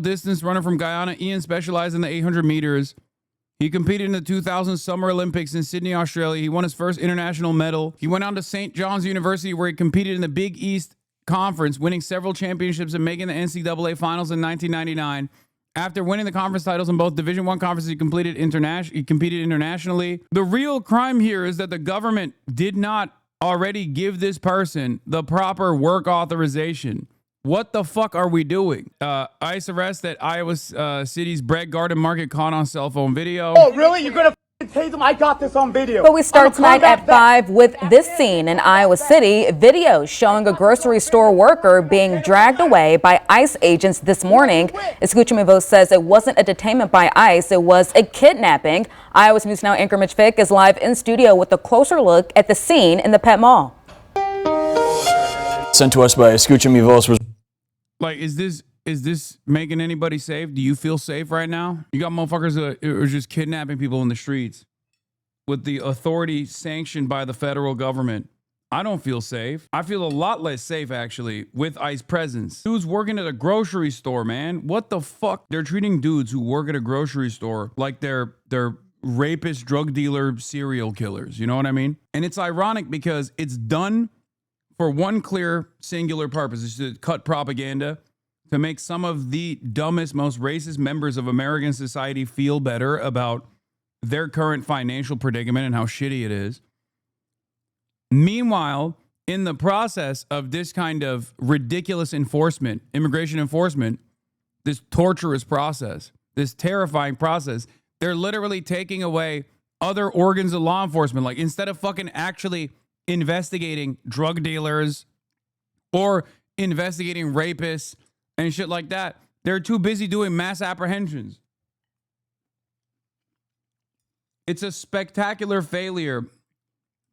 distance runner from Guyana. Ian specialized in the 800 meters. He competed in the 2000 Summer Olympics in Sydney, Australia. He won his first international medal. He went on to St. John's University, where he competed in the Big East Conference, winning several championships and making the NCAA finals in 1999. After winning the conference titles in both Division I conferences, he competed internationally. The real crime here is that the government did not already give this person the proper work authorization. What the fuck are we doing? ICE arrest at Iowa City's Bread Garden Market caught on cell phone video. Oh, really? You're gonna tase him? I got this on video. But we start tonight at 5 with this scene in Iowa City. Video showing a grocery store worker being dragged away by ICE agents this morning. Escuchamivo says it wasn't a detainment by ICE, it was a kidnapping. Iowa News Now anchor Mitch Fick is live in studio with a closer look at the scene in the Pet Mall. Sent to us by Escuchamivo. Like, is this making anybody safe? Do you feel safe right now? You got motherfuckers that are just kidnapping people in the streets with the authority sanctioned by the federal government. I don't feel safe. I feel a lot less safe, actually, with ICE presence. Dudes working at a grocery store, man. What the fuck? They're treating dudes who work at a grocery store like they're rapist, drug dealer, serial killers. You know what I mean? And it's ironic because it's done for one clear, singular purpose. It's to cut propaganda, to make some of the dumbest, most racist members of American society feel better about their current financial predicament and how shitty it is. Meanwhile, in the process of this kind of ridiculous enforcement, immigration enforcement, this torturous process, this terrifying process, they're literally taking away other organs of law enforcement. Like, instead of fucking actually investigating drug dealers or investigating rapists and shit like that, they're too busy doing mass apprehensions. It's a spectacular failure,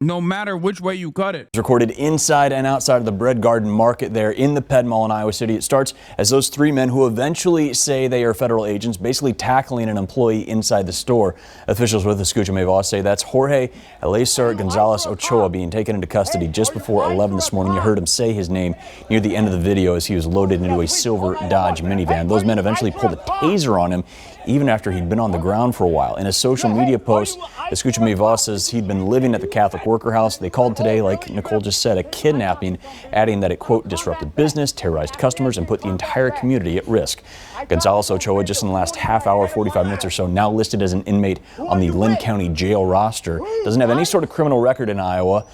no matter which way you cut it. It's recorded inside and outside of the Bread Garden Market there in the Pet Mall in Iowa City. It starts as those three men who eventually say they are federal agents basically tackling an employee inside the store. Officials with Escuchamivo say that's Jorge Eleazar Gonzalez Ochoa being taken into custody just before 11 this morning. You heard him say his name near the end of the video as he was loaded into a silver Dodge minivan. Those men eventually pulled a taser on him even after he'd been on the ground for a while. In a social media post, Escuchamivo says he'd been living at the Catholic Worker House. They called today, like Nicole just said, a kidnapping, adding that it, quote, disrupted business, terrorized customers, and put the entire community at risk. Gonzalez Ochoa, just in the last half hour, 45 minutes or so, now listed as an inmate on the Lynn County jail roster. Doesn't have any sort of criminal record in Iowa.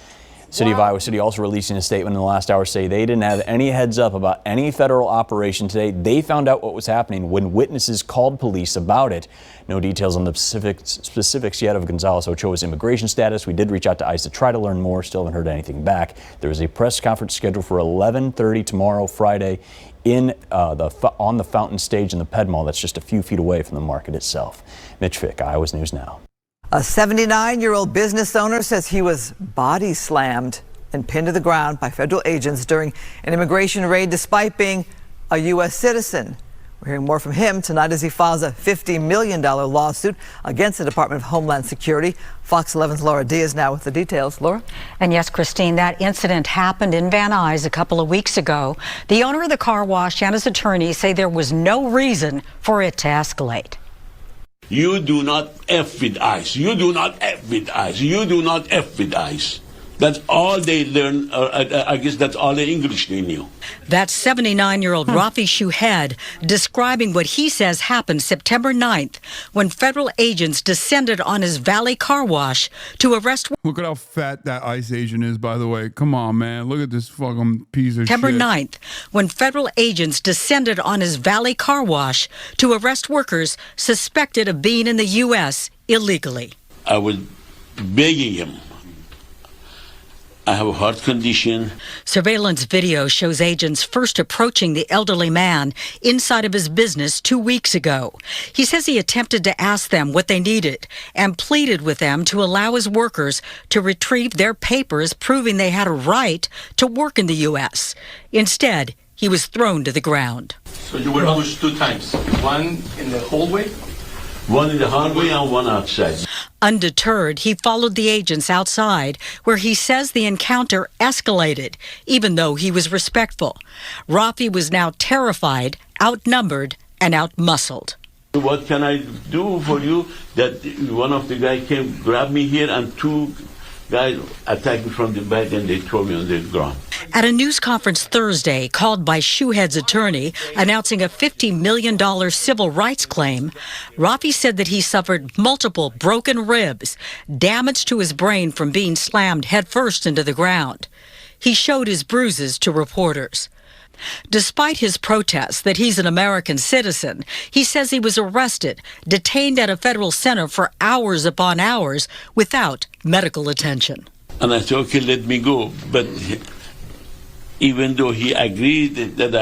City of Iowa City also releasing a statement in the last hour say they didn't have any heads up about any federal operation today. They found out what was happening when witnesses called police about it. No details on the specifics yet of Gonzalez Ochoa's immigration status. We did reach out to ICE to try to learn more. Still haven't heard anything back. There is a press conference scheduled for 11:30 tomorrow, Friday, on the Fountain Stage in the Ped Mall. That's just a few feet away from the market itself. Mitch Fick, Iowa's News Now. A 79-year-old business owner says he was body slammed and pinned to the ground by federal agents during an immigration raid despite being a U.S. citizen. We're hearing more from him tonight as he files a $50 million lawsuit against the Department of Homeland Security. Fox 11's Laura Diaz now with the details. Laura? And yes, Christine, that incident happened in Van Nuys a couple of weeks ago. The owner of the car wash and his attorney say there was no reason for it to escalate. You do not F with ICE. You do not F with ICE. You do not F with ICE. That's all they learn. I guess that's all the English they knew. That's 79-year-old Rafi Shuhed describing what he says happened September 9th when federal agents descended on his valet car wash to arrest. Look at how fat that ICE agent is, by the way. Come on, man. Look at this fucking piece of September shit. 9th when federal agents descended on his valet car wash to arrest workers suspected of being in the U.S. illegally. I was begging him. I have a heart condition. Surveillance video shows agents first approaching the elderly man inside of his business 2 weeks ago. He says he attempted to ask them what they needed and pleaded with them to allow his workers to retrieve their papers proving they had a right to work in the U.S. Instead, he was thrown to the ground. So you were pushed 2 times, one in the hallway? One in the hallway and one outside. Undeterred, he followed the agents outside, where he says the encounter escalated, even though he was respectful. Rafi was now terrified, outnumbered, and out-muscled. What can I do for you? That one of the guys came, grabbed me here, and two guys attacked me from the back, and they threw me on the ground. At a news conference Thursday called by Shoehead's attorney announcing a $50 million civil rights claim, Rafi said that he suffered multiple broken ribs, damage to his brain from being slammed headfirst into the ground. He showed his bruises to reporters. Despite his protests that he's an American citizen, he says he was arrested, detained at a federal center for hours upon hours without medical attention. And I said, okay, let me go. But even though he agreed that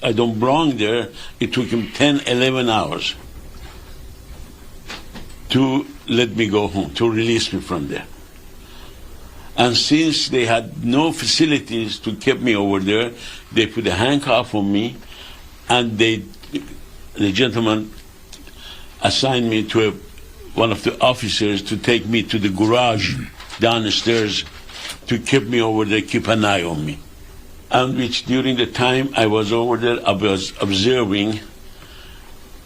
I don't belong there, it took him 10, 11 hours to let me go home, to release me from there. And since they had no facilities to keep me over there, they put a handcuff on me, and the gentleman assigned me to one of the officers to take me to the garage downstairs to keep me over there, keep an eye on me. And which during the time I was over there, I was observing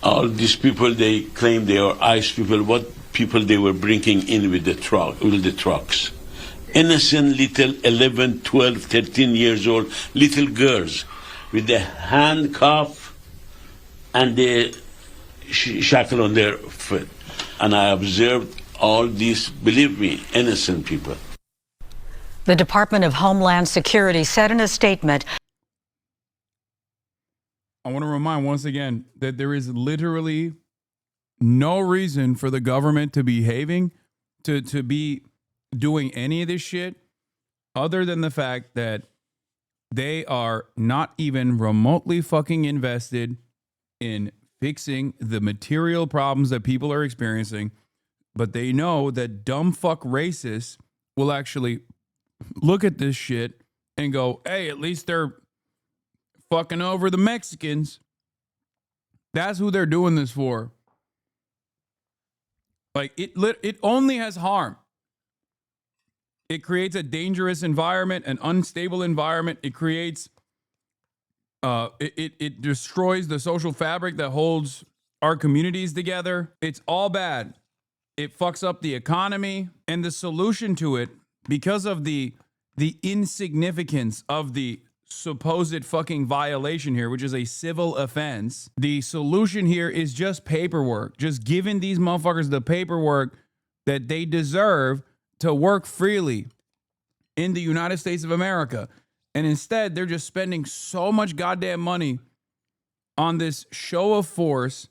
all these people. They claim they are ICE people, what people they were bringing in with the trucks. Innocent little 11, 12, 13 years old little girls with the handcuff and the shackle on their foot. And I observed all these, believe me, innocent people. The Department of Homeland Security said in a statement, I want to remind once again that there is literally no reason for the government to be be doing any of this shit other than the fact that they are not even remotely fucking invested in fixing the material problems that people are experiencing, but they know that dumb fuck racists will actually look at this shit and go, hey, at least they're fucking over the Mexicans. That's who they're doing this for. Like, it only has harm. It creates a dangerous environment, an unstable environment. It creates, it destroys the social fabric that holds our communities together. It's all bad. It fucks up the economy. And the solution to it, because of the insignificance of the supposed fucking violation here, which is a civil offense, the solution here is just paperwork. Just giving these motherfuckers the paperwork that they deserve to work freely in the United States of America. And instead, they're just spending so much goddamn money on this show of force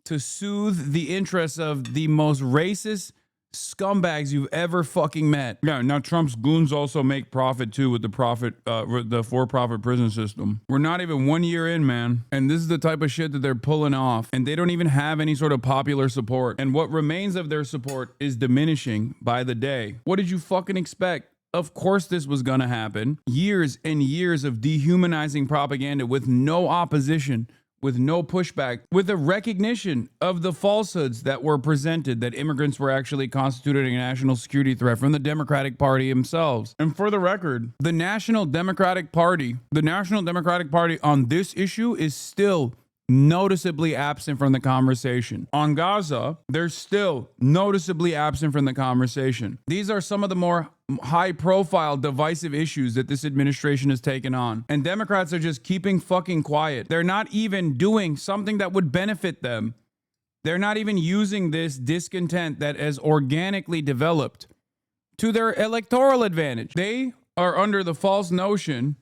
to soothe the interests of the most racist scumbags you've ever fucking met. Yeah, now Trump's goons also make profit too with the for-profit prison system. We're not even 1 year in, man. And this is the type of shit that they're pulling off. And they don't even have any sort of popular support. And what remains of their support is diminishing by the day. What did you fucking expect? Of course this was gonna happen. Years and years of dehumanizing propaganda with no opposition, with no pushback, with a recognition of the falsehoods that were presented, that immigrants were actually constituting a national security threat from the Democratic Party themselves. And for the record, the National Democratic Party on this issue is still noticeably absent from the conversation. On Gaza, they're still noticeably absent from the conversation. These are some of the more high-profile, divisive issues that this administration has taken on. And Democrats are just keeping fucking quiet. They're not even doing something that would benefit them. They're not even using this discontent that has organically developed to their electoral advantage. They are under the false notion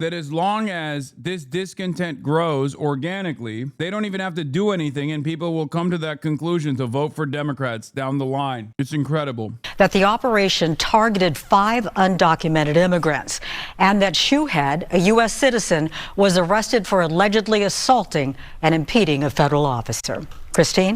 that as long as this discontent grows organically, they don't even have to do anything, and people will come to that conclusion to vote for Democrats down the line. It's incredible. That the operation targeted 5 undocumented immigrants, and that Shoehead, a U.S. citizen, was arrested for allegedly assaulting and impeding a federal officer. Christine?